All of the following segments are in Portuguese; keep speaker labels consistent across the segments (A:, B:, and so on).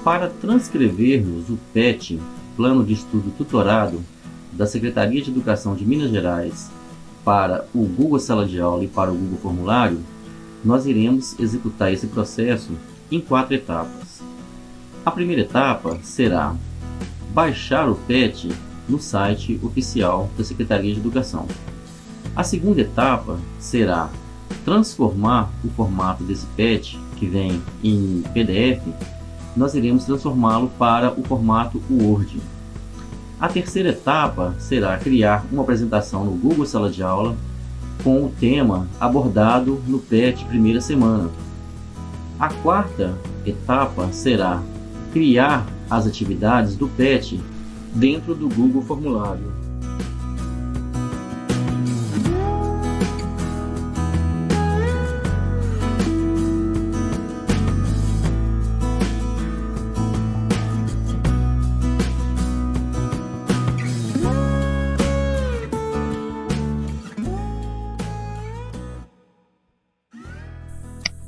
A: Para transcrevermos o PET, Plano de Estudo Tutorado, da Secretaria de Educação de Minas Gerais, para o Google Sala de Aula e para o Google Formulário, nós iremos executar esse processo em 4 etapas. A primeira etapa será baixar o PET no site oficial da Secretaria de Educação. A segunda etapa será transformar o formato desse PET, que vem em PDF, nós iremos transformá-lo para o formato Word. A terceira etapa será criar uma apresentação no Google Sala de Aula com o tema abordado no PET primeira semana. A quarta etapa será criar as atividades do PET dentro do Google Formulário.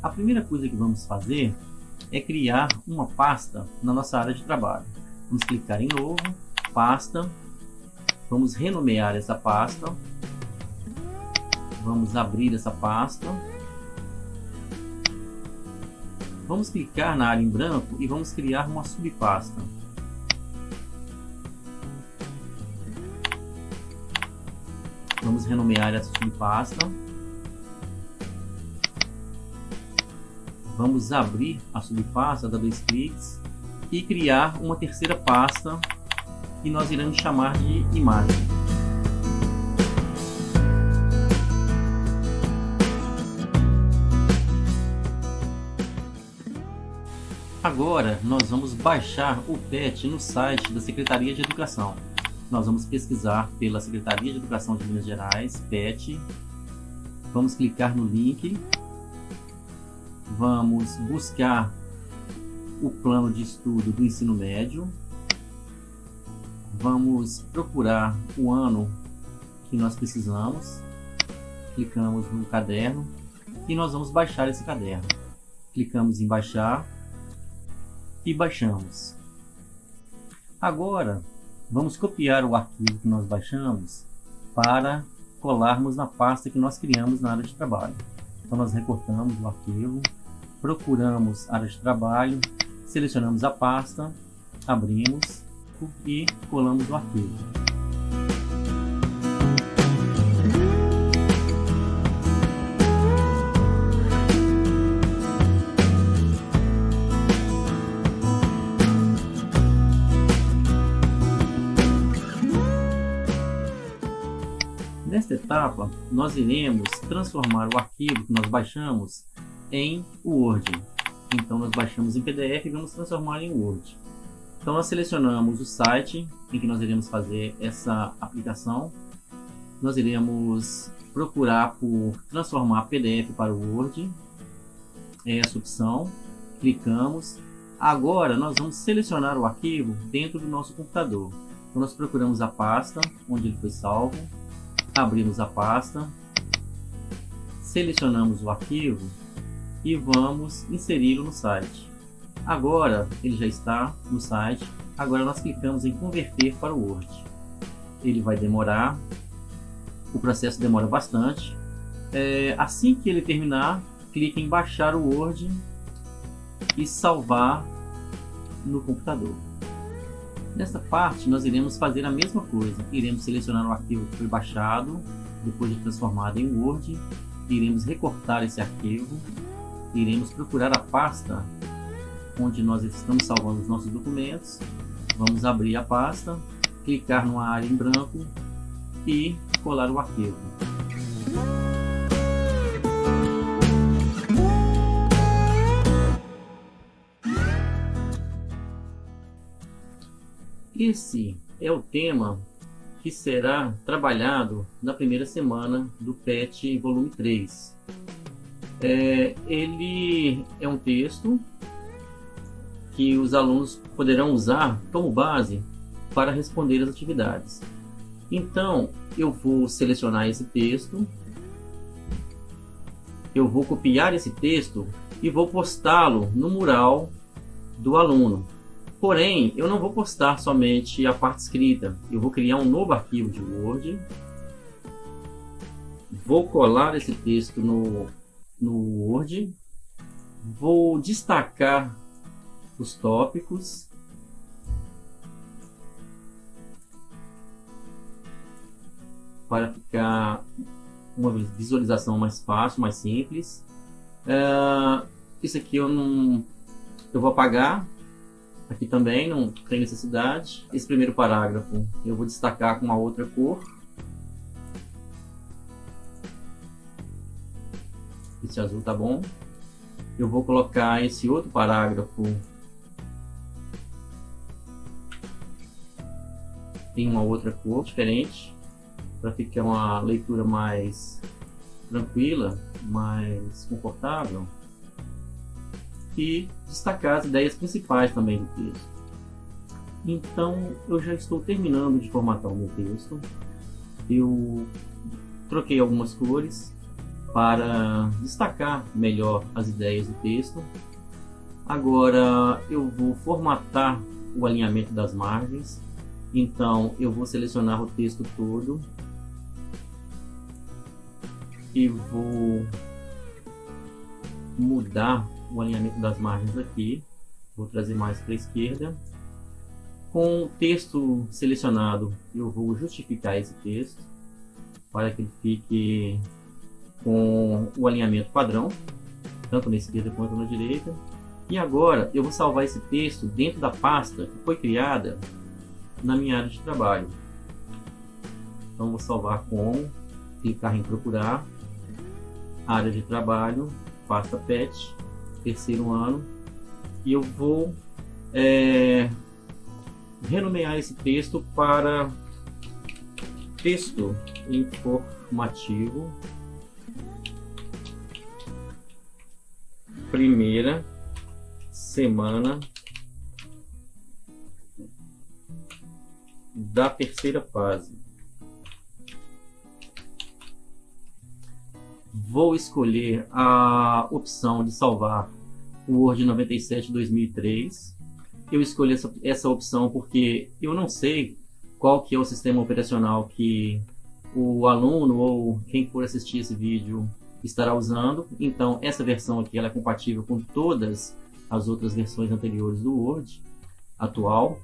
A: A primeira coisa que vamos fazer é criar uma pasta na nossa área de trabalho. Vamos clicar em novo, pasta, vamos renomear essa pasta, vamos abrir essa pasta, vamos clicar na área em branco e vamos criar uma subpasta. Vamos renomear essa subpasta. Vamos abrir a subpasta, dar 2 cliques e criar uma terceira pasta que nós iremos chamar de imagem. Agora nós vamos baixar o PET no site da Secretaria de Educação. Nós vamos pesquisar pela Secretaria de Educação de Minas Gerais, PET. Vamos clicar no link. Vamos buscar o plano de estudo do ensino médio. Vamos procurar o ano que nós precisamos. Clicamos no caderno e nós vamos baixar esse caderno. Clicamos em baixar e baixamos. Agora vamos copiar o arquivo que nós baixamos para colarmos na pasta que nós criamos na área de trabalho. Então nós recortamos o arquivo, procuramos área de trabalho, selecionamos a pasta, abrimos e colamos o arquivo. Nesta etapa, nós iremos transformar o arquivo que nós baixamos em Word. Então nós baixamos em PDF e vamos transformar em Word. Então nós selecionamos o site em que nós iremos fazer essa aplicação. Nós iremos procurar por transformar PDF para o Word. É essa opção. Clicamos. Agora nós vamos selecionar o arquivo dentro do nosso computador. Então nós procuramos a pasta onde ele foi salvo. Abrimos a pasta, selecionamos o arquivo e vamos inseri-lo no site. Agora ele já está no site. Agora nós clicamos em converter para o Word. Ele vai demorar, o processo demora bastante. Assim que ele terminar, clique em baixar o Word e salvar no computador. Nesta parte nós iremos fazer a mesma coisa, iremos selecionar o arquivo que foi baixado, depois de transformado em Word, iremos recortar esse arquivo, iremos procurar a pasta onde nós estamos salvando os nossos documentos, vamos abrir a pasta, clicar numa área em branco e colar o arquivo. Esse é o tema que será trabalhado na primeira semana do PET volume 3. Ele é um texto que os alunos poderão usar como base para responder as atividades. Então, eu vou selecionar esse texto, eu vou copiar esse texto e vou postá-lo no mural do aluno. Porém, eu não vou postar somente a parte escrita. Eu vou criar um novo arquivo de Word. Vou colar esse texto no Word. Vou destacar os tópicos. Para ficar uma visualização mais fácil, mais simples. Isso aqui eu vou apagar. Aqui também não tem necessidade. Esse primeiro parágrafo eu vou destacar com uma outra cor. Esse azul tá bom. Eu vou colocar esse outro parágrafo em uma outra cor diferente, para ficar uma leitura mais tranquila, mais confortável. E destacar as ideias principais também do texto. Então eu já estou terminando de formatar o meu texto. Eu troquei algumas cores para destacar melhor as ideias do texto. Agora eu vou formatar o alinhamento das margens. Então eu vou selecionar o texto todo e vou mudar o alinhamento das margens aqui. Vou trazer mais para a esquerda. Com o texto selecionado, eu vou justificar esse texto para que ele fique com o alinhamento padrão, tanto na esquerda quanto na direita. E agora eu vou salvar esse texto dentro da pasta que foi criada na minha área de trabalho. Então vou salvar como, clicar em procurar, área de trabalho, pasta PET, terceiro ano, e eu vou renomear esse texto para texto informativo, primeira semana da terceira fase. Vou escolher a opção de salvar o Word 97 2003. Eu escolhi essa opção porque eu não sei qual que é o sistema operacional que o aluno ou quem for assistir esse vídeo estará usando. Então essa versão aqui ela é compatível com todas as outras versões anteriores do Word atual.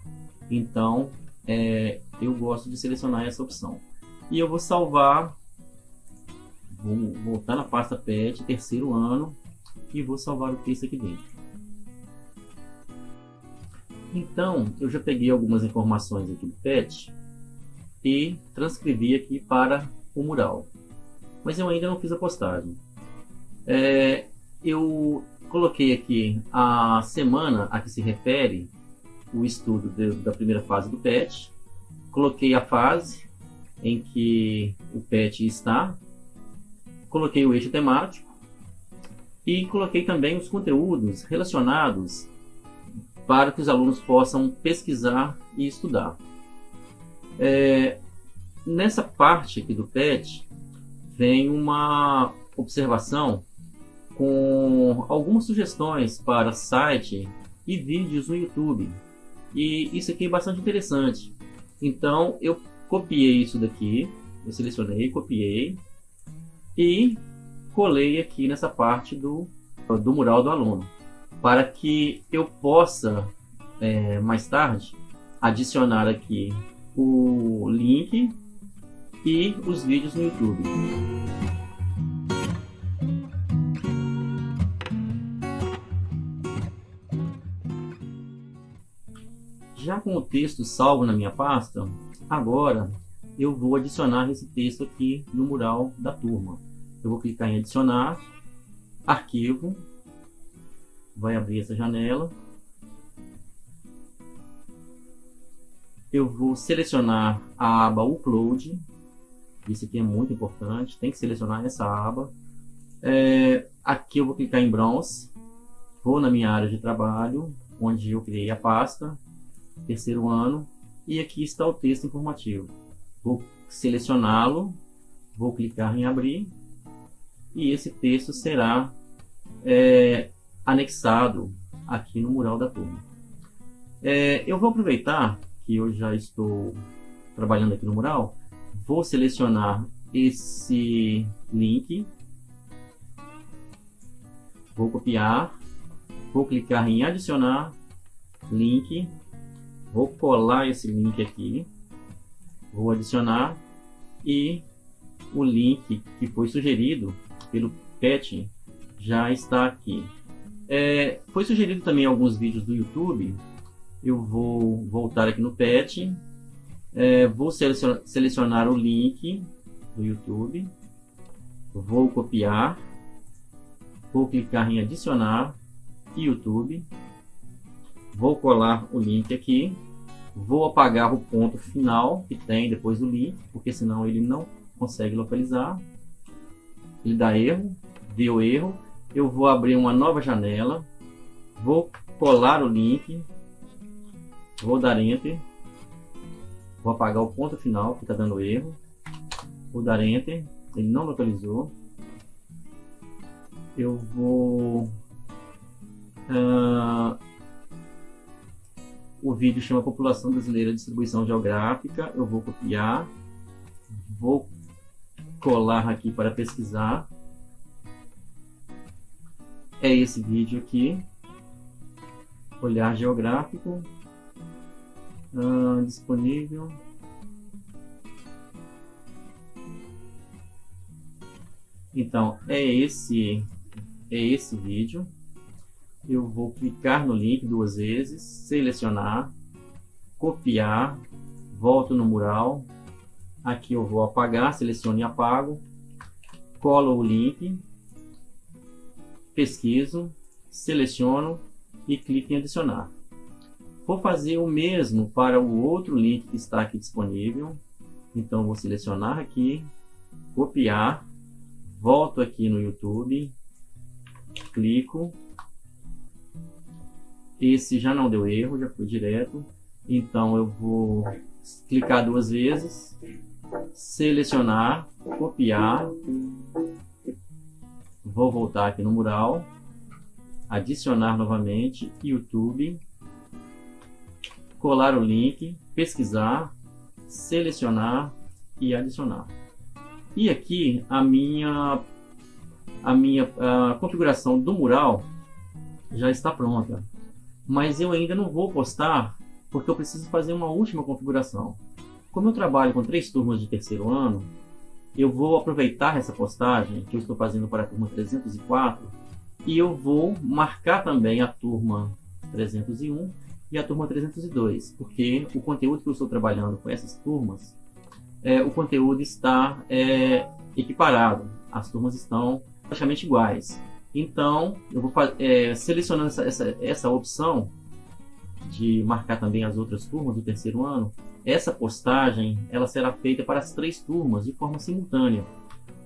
A: Então eu gosto de selecionar essa opção. E eu vou salvar, vou voltar na pasta PET, terceiro ano, e vou salvar o texto aqui dentro. Então, eu já peguei algumas informações aqui do PET e transcrevi aqui para o mural. Mas eu ainda não fiz a postagem. Eu coloquei aqui a semana a que se refere o estudo da primeira fase do PET. Coloquei a fase em que o PET está. Coloquei o eixo temático. E coloquei também os conteúdos relacionados para que os alunos possam pesquisar e estudar. Nessa parte aqui do PET, vem uma observação com algumas sugestões para site e vídeos no YouTube. E isso aqui é bastante interessante. Então eu copiei isso daqui, eu selecionei, copiei e colei aqui nessa parte do mural do aluno, para que eu possa mais tarde adicionar aqui o link e os vídeos no YouTube. Já com o texto salvo na minha pasta, agora eu vou adicionar esse texto aqui no mural da turma. Eu vou clicar em adicionar, arquivo, vai abrir essa janela. Eu vou selecionar a aba Upload. Isso aqui é muito importante, tem que selecionar essa aba. Aqui eu vou clicar em Browse, vou na minha área de trabalho, onde eu criei a pasta, terceiro ano, e aqui está o texto informativo. Vou selecioná-lo, vou clicar em abrir, e esse texto será anexado aqui no mural da turma. Eu vou aproveitar que eu já estou trabalhando aqui no mural, vou selecionar esse link, vou copiar, vou clicar em adicionar link, vou colar esse link aqui, vou adicionar, e o link que foi sugerido pelo Pet já está aqui. Foi sugerido também alguns vídeos do YouTube. Eu vou voltar aqui no Pet, vou selecionar o link do YouTube, vou copiar, vou clicar em adicionar YouTube, vou colar o link aqui, vou apagar o ponto final que tem depois do link, porque senão ele não consegue localizar, ele dá erro, deu erro. Eu vou abrir uma nova janela, vou colar o link, vou dar Enter, vou apagar o ponto final que está dando erro, vou dar Enter, ele não localizou. Eu vou... o vídeo chama População Brasileira de Distribuição Geográfica. Eu vou copiar, vou colar aqui para pesquisar. É esse vídeo aqui, olhar geográfico, disponível. Então é esse vídeo. Eu vou clicar no link duas vezes, selecionar, copiar, volto no mural. Aqui eu vou apagar, seleciono e apago, colo o link, pesquiso, seleciono e clico em adicionar. Vou fazer o mesmo para o outro link que está aqui disponível. Então vou selecionar aqui, copiar, volto aqui no YouTube, clico. Esse já não deu erro, já foi direto. Então eu vou clicar duas vezes, selecionar, copiar, vou voltar aqui no mural, adicionar novamente, YouTube, colar o link, pesquisar, selecionar e adicionar. E aqui a minha configuração do mural já está pronta, mas eu ainda não vou postar porque eu preciso fazer uma última configuração. Como eu trabalho com 3 turmas de terceiro ano, eu vou aproveitar essa postagem que eu estou fazendo para a turma 304 e eu vou marcar também a turma 301 e a turma 302, porque o conteúdo que eu estou trabalhando com essas turmas, o conteúdo está equiparado, as turmas estão praticamente iguais. Então eu vou selecionando essa opção de marcar também as outras turmas do terceiro ano. Essa postagem ela será feita para as 3 turmas de forma simultânea.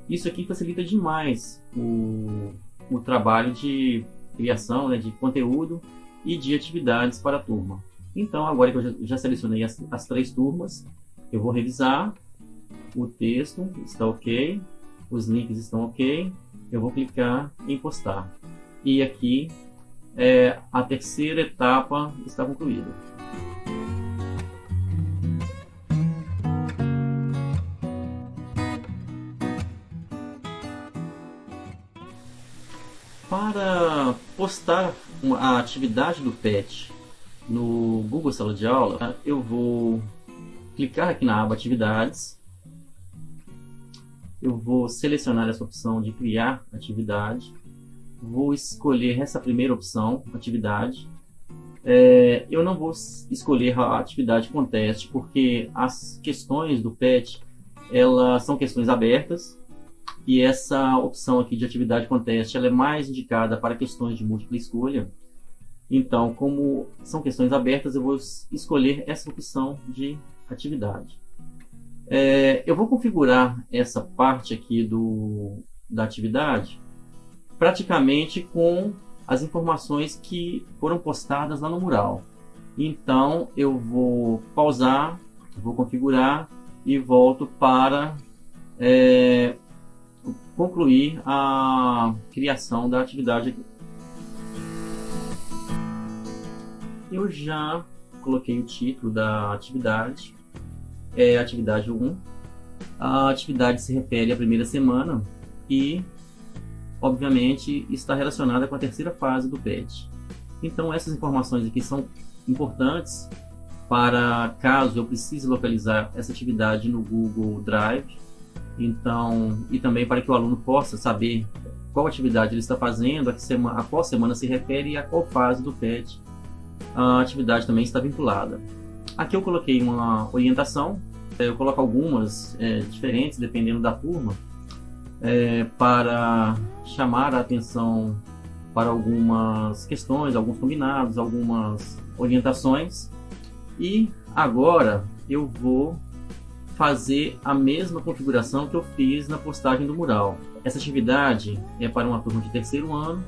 A: Isso aqui facilita demais o trabalho de criação, de conteúdo e de atividades para a turma. Então, agora que eu já selecionei as 3 turmas, eu vou revisar. O texto está ok, os links estão ok, eu vou clicar em postar. E aqui a terceira etapa está concluída. Para postar a atividade do PET no Google Sala de Aula, eu vou clicar aqui na aba Atividades. Eu vou selecionar essa opção de criar atividade. Vou escolher essa primeira opção, atividade. Eu não vou escolher a atividade com teste, porque as questões do PET elas são questões abertas. E essa opção aqui de atividade com teste ela é mais indicada para questões de múltipla escolha. Então, como são questões abertas, eu vou escolher essa opção de atividade. Eu vou configurar essa parte aqui da atividade praticamente com as informações que foram postadas lá no mural. Então, eu vou pausar, vou configurar e volto para concluir a criação da atividade aqui. Eu já coloquei o título da atividade, é atividade 1. A atividade se refere à primeira semana e, obviamente, está relacionada com a terceira fase do PET. Então, essas informações aqui são importantes para caso eu precise localizar essa atividade no Google Drive. Então, e também para que o aluno possa saber qual atividade ele está fazendo, a qual semana se refere e a qual fase do PET a atividade também está vinculada. Aqui eu coloquei uma orientação, eu coloco algumas diferentes dependendo da turma, para chamar a atenção para algumas questões, alguns combinados, algumas orientações. E agora eu vou fazer a mesma configuração que eu fiz na postagem do mural. Essa atividade é para uma turma de terceiro ano,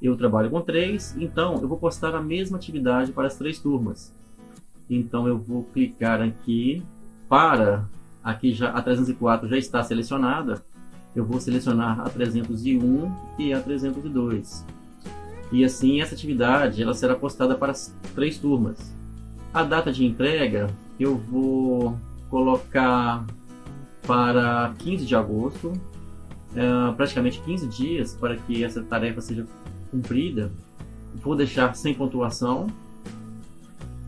A: eu trabalho com 3, então eu vou postar a mesma atividade para as 3 turmas. Então eu vou clicar aqui, aqui já a 304 já está selecionada, eu vou selecionar a 301 e a 302. E assim essa atividade ela será postada para as 3 turmas. A data de entrega eu vou colocar para 15 de agosto, praticamente 15 dias para que essa tarefa seja cumprida. Vou deixar sem pontuação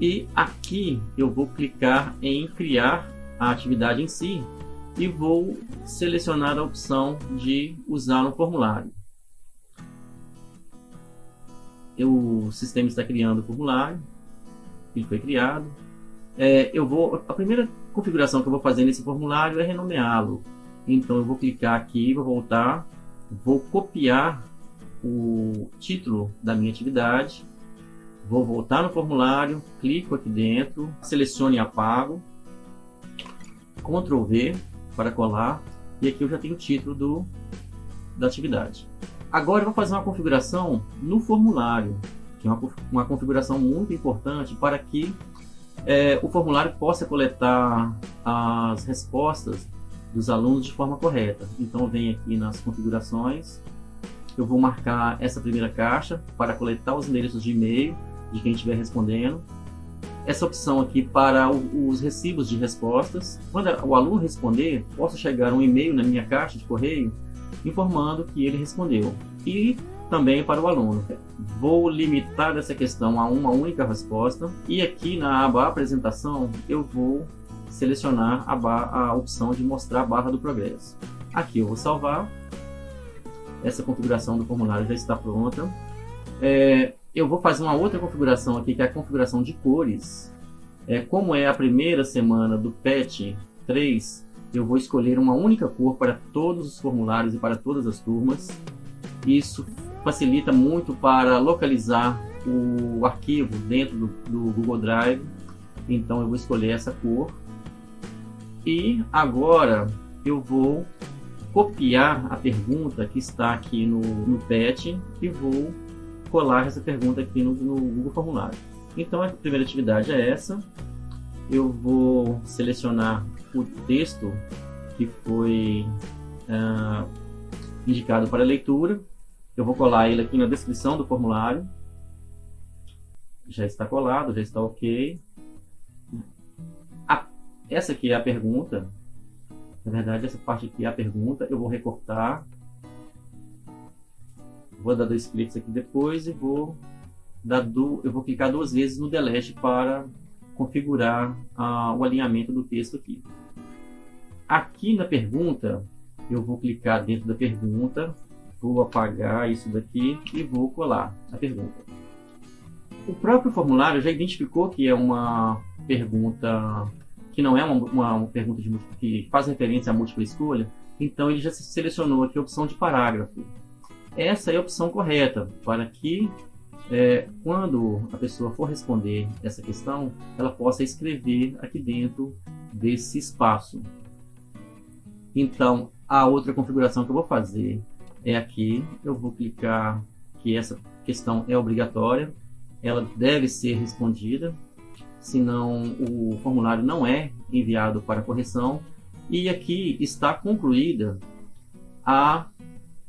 A: e aqui eu vou clicar em criar a atividade em si e vou selecionar a opção de usar no formulário. O sistema está criando o formulário, ele foi criado. A primeira configuração que eu vou fazer nesse formulário é renomeá-lo. Então eu vou clicar aqui, vou voltar, vou copiar o título da minha atividade, vou voltar no formulário, clico aqui dentro, seleciono e apago, Ctrl V para colar, e aqui eu já tenho o título da atividade. Agora eu vou fazer uma configuração no formulário, que é uma configuração muito importante para que o formulário possa coletar as respostas dos alunos de forma correta. Então eu venho aqui nas configurações, eu vou marcar essa primeira caixa para coletar os endereços de e-mail de quem estiver respondendo. Essa opção aqui para os recibos de respostas. Quando o aluno responder, possa chegar um e-mail na minha caixa de correio informando que ele respondeu. E também para o aluno. Vou limitar essa questão a uma única resposta. E aqui na aba apresentação, eu vou selecionar a opção de mostrar a barra do progresso. Aqui eu vou salvar. Essa configuração do formulário já está pronta. Eu vou fazer uma outra configuração aqui, que é a configuração de cores. Como é a primeira semana do PET 3, eu vou escolher uma única cor para todos os formulários e para todas as turmas. Isso facilita muito para localizar o arquivo dentro do Google Drive. Então eu vou escolher essa cor. E agora eu vou copiar a pergunta que está aqui no PET e vou colar essa pergunta aqui no Google Formulário. Então a primeira atividade é essa. Eu vou selecionar o texto que foi indicado para leitura. Eu vou colar ele aqui na descrição do formulário. Já está colado, já está ok. Essa aqui é a pergunta. Na verdade, essa parte aqui é a pergunta. Eu vou recortar. Vou dar 2 cliques aqui depois e vou clicar 2 vezes no delete para configurar o alinhamento do texto aqui. Aqui na pergunta, eu vou clicar dentro da pergunta, vou apagar isso daqui e vou colar a pergunta. O próprio formulário já identificou que é uma pergunta que não é uma pergunta que faz referência à múltipla escolha, então ele já selecionou aqui a opção de parágrafo. Essa é a opção correta para que quando a pessoa for responder essa questão, ela possa escrever aqui dentro desse espaço. Então, a outra configuração que eu vou fazer é aqui. Eu vou clicar que essa questão é obrigatória, ela deve ser respondida, senão o formulário não é enviado para correção. E aqui está concluída a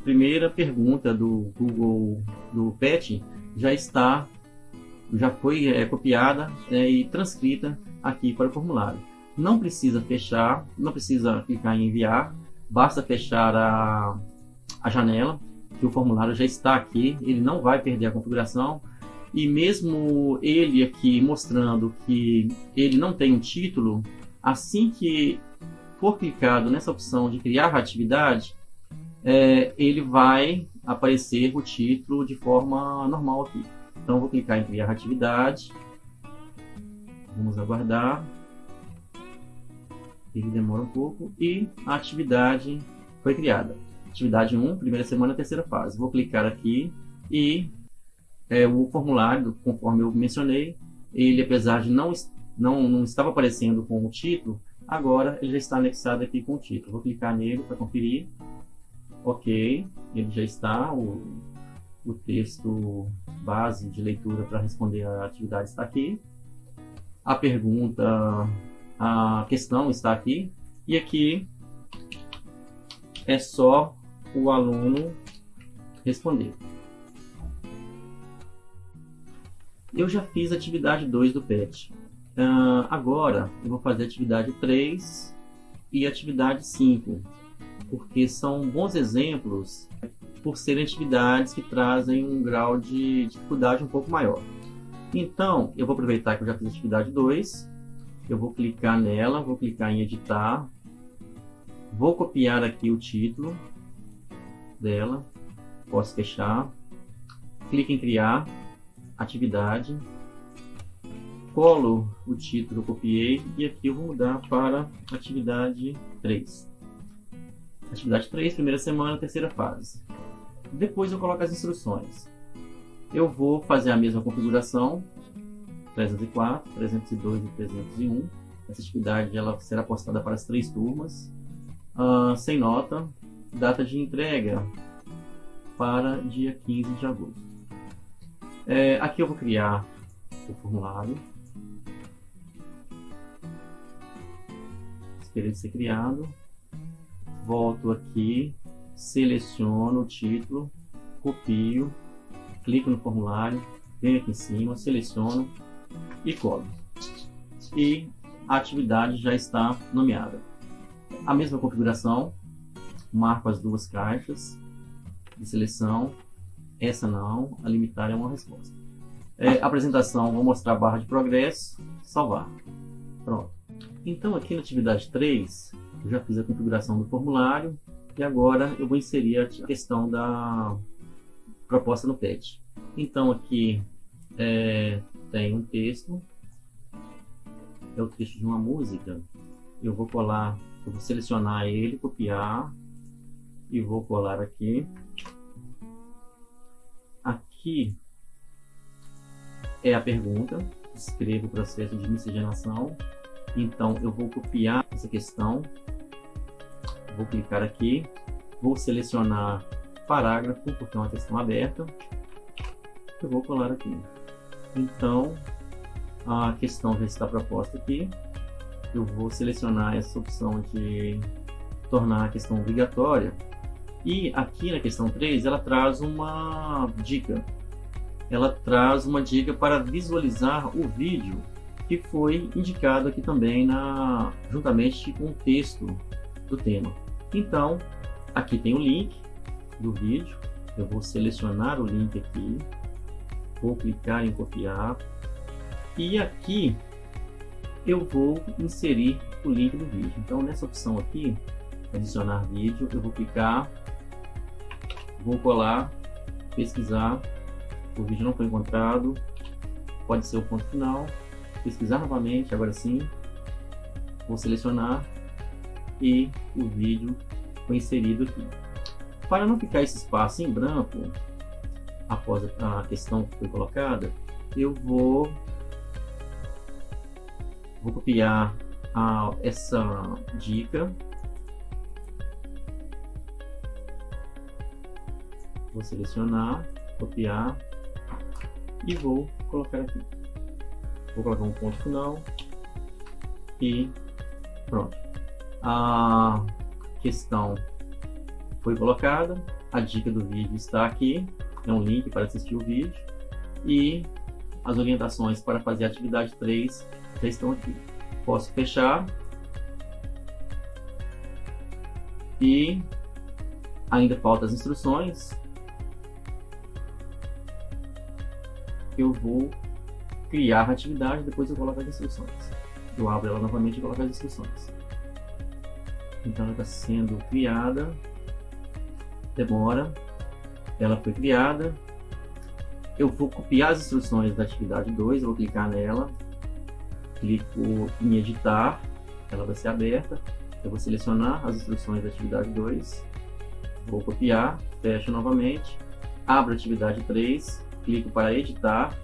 A: primeira pergunta do Google do PET, já está já foi copiada e transcrita aqui para o formulário. Não precisa fechar, não precisa clicar em enviar, basta fechar a janela, que o formulário já está aqui, ele não vai perder a configuração. E mesmo ele aqui mostrando que ele não tem um título, assim que for clicado nessa opção de criar atividade, ele vai aparecer o título de forma normal aqui. Então eu vou clicar em criar atividade, vamos aguardar, ele demora um pouco e a atividade foi criada. Atividade 1, primeira semana, terceira fase. Vou clicar aqui e o formulário, conforme eu mencionei, ele, apesar de não estava aparecendo com o título, agora ele já está anexado aqui com o título. Vou clicar nele para conferir. Ok, ele já está, o texto base de leitura para responder a atividade está aqui. A pergunta, a questão está aqui. E aqui é só o aluno responder. Eu já fiz a atividade 2 do PET. Agora eu vou fazer a atividade 3 e a atividade 5, porque são bons exemplos por serem atividades que trazem um grau de dificuldade um pouco maior. Então, eu vou aproveitar que eu já fiz a atividade 2, eu vou clicar nela, vou clicar em editar, vou copiar aqui o título dela, posso fechar, clique em criar atividade, colo o título que eu copiei e aqui eu vou mudar para atividade 3. Atividade 3, primeira semana, terceira fase. Depois eu coloco as instruções. Eu vou fazer a mesma configuração, 304, 302 e 301. Essa atividade ela será postada para as 3 turmas, sem nota, data de entrega para dia 15 de agosto. Aqui eu vou criar o formulário, espera ele ser criado, volto aqui, seleciono o título, copio, clico no formulário, venho aqui em cima, seleciono e colo. E a atividade já está nomeada. A mesma configuração, marco as 2 caixas de seleção, essa não, a limitar é uma resposta. Apresentação, vou mostrar a barra de progresso, salvar. Pronto. Então aqui na atividade 3, eu já fiz a configuração do formulário e agora eu vou inserir a questão da proposta no PET. Então aqui tem um texto, é o texto de uma música. Eu vou colar, eu vou selecionar ele, copiar e vou colar aqui. Aqui é a pergunta, escrevo o processo de miscigenação. Então eu vou copiar essa questão, vou clicar aqui, vou selecionar parágrafo, porque é uma questão aberta, eu vou colar aqui. Então a questão já está proposta aqui, eu vou selecionar essa opção de tornar a questão obrigatória. E aqui na questão 3, ela traz uma dica. Ela traz uma dica para visualizar o vídeo que foi indicado aqui também juntamente com o texto do tema. Então, aqui tem o link do vídeo. Eu vou selecionar o link aqui. Vou clicar em copiar. E aqui eu vou inserir o link do vídeo. Então, nessa opção aqui, adicionar vídeo, eu vou clicar, vou colar, pesquisar, o vídeo não foi encontrado, pode ser o ponto final, pesquisar novamente, agora sim, vou selecionar e o vídeo foi inserido aqui. Para não ficar esse espaço em branco, após a questão que foi colocada, eu vou copiar essa dica, vou selecionar, copiar e vou colocar aqui. Vou colocar um ponto final e pronto. A questão foi colocada, a dica do vídeo está aqui, é um link para assistir o vídeo e as orientações para fazer a atividade 3 já estão aqui. Posso fechar e ainda faltam as instruções. Eu vou criar a atividade, depois eu coloco as instruções. Eu abro ela novamente e coloco as instruções. Então ela está sendo criada, demora, ela foi criada. Eu vou copiar as instruções da atividade 2, eu vou clicar nela, clico em editar, ela vai ser aberta. Eu vou selecionar as instruções da atividade 2, vou copiar, fecho novamente, abro a atividade 3, clico para editar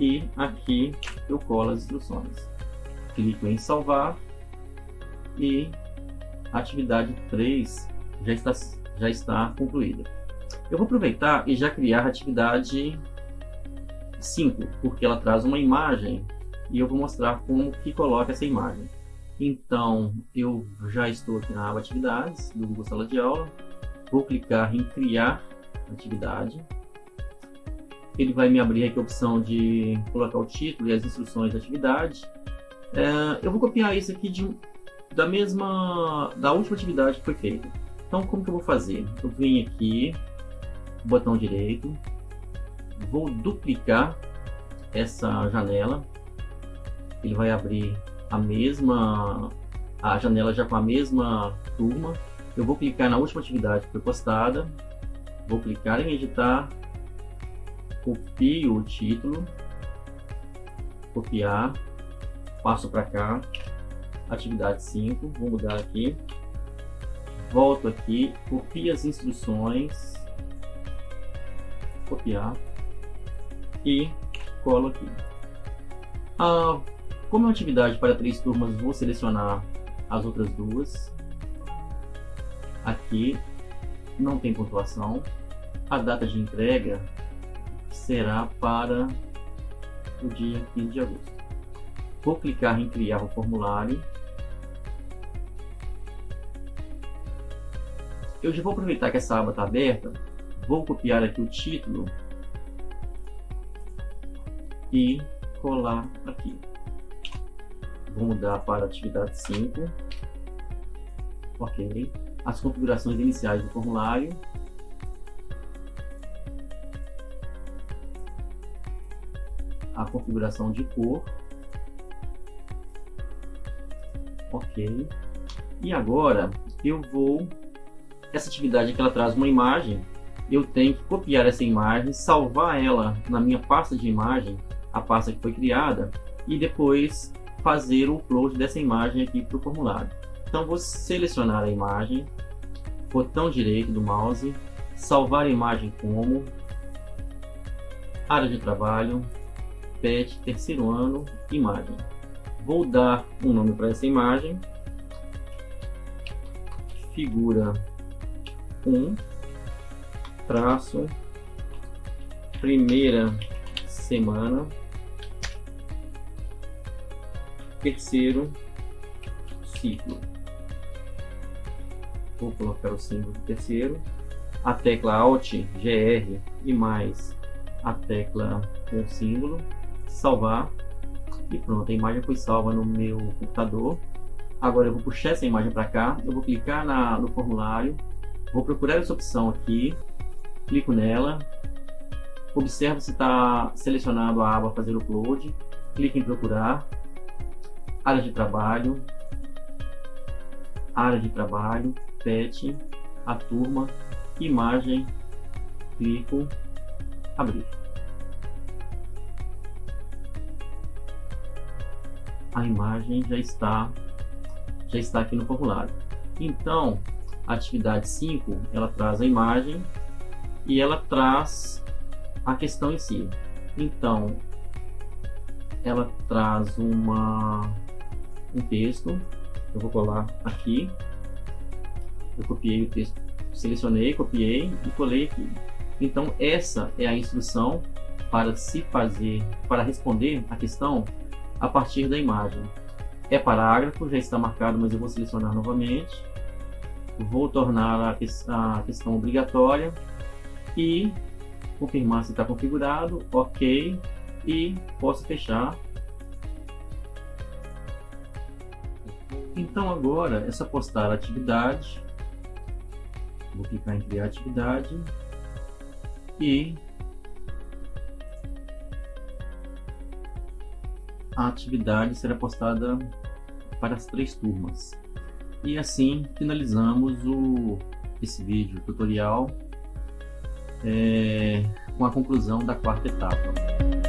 A: e aqui eu colo as instruções. Clico em salvar e a atividade 3 já está concluída. Eu vou aproveitar e já criar a atividade 5, porque ela traz uma imagem e eu vou mostrar como que coloca essa imagem. Então, eu já estou aqui na aba Atividades do Google Sala de Aula. Vou clicar em Criar Atividade. Ele vai me abrir aqui a opção de colocar o título e as instruções da atividade. Eu vou copiar isso aqui da última atividade que foi feita. Então, como que eu vou fazer? Eu venho aqui, botão direito, vou duplicar essa janela. Ele vai abrir a janela já com a mesma turma. Eu vou clicar na última atividade que foi postada, vou clicar em editar, copio o título, copiar, passo para cá, atividade 5, vou mudar aqui, volto aqui, copio as instruções, copiar e colo aqui. Como é uma atividade para 3 turmas, vou selecionar as outras 2. Aqui não tem pontuação. A data de entrega será para o dia 15 de agosto. Vou clicar em criar o formulário. Eu já vou aproveitar que essa aba está aberta. Vou copiar aqui o título e colar aqui. Vou mudar para a atividade 5. Ok. As configurações iniciais do formulário. A configuração de cor. Ok. E agora essa atividade aqui ela traz uma imagem. Eu tenho que copiar essa imagem, salvar ela na minha pasta de imagem, a pasta que foi criada, e depois fazer o upload dessa imagem aqui para o formulário. Então vou selecionar a imagem, botão direito do mouse, salvar a imagem como, área de trabalho, PET, terceiro ano, imagem. Vou dar um nome para essa imagem, figura 1, traço, primeira semana, terceiro ciclo. Vou colocar o símbolo do terceiro, a tecla Alt, GR e mais a tecla com símbolo, salvar e pronto, a imagem foi salva no meu computador. Agora eu vou puxar essa imagem para cá, eu vou clicar no formulário, vou procurar essa opção aqui, clico nela, observo se está selecionado a aba fazer upload, clico em procurar, área de trabalho, PET, a turma, imagem, clico, abrir. A imagem já está aqui no formulário. Então, a atividade 5, ela traz a imagem e ela traz a questão em si. Então, ela traz um texto. Eu vou colar aqui. Eu copiei o texto, selecionei, copiei e colei aqui. Então, essa é a instrução para responder a questão a partir da imagem. É parágrafo, já está marcado, mas eu vou selecionar novamente. Vou tornar a questão obrigatória e confirmar se está configurado. Ok. e posso fechar. Então agora é só postar a atividade. Vou clicar em criar atividade e a atividade será postada para as 3 turmas. E assim finalizamos esse vídeo tutorial com a conclusão da 4ª etapa.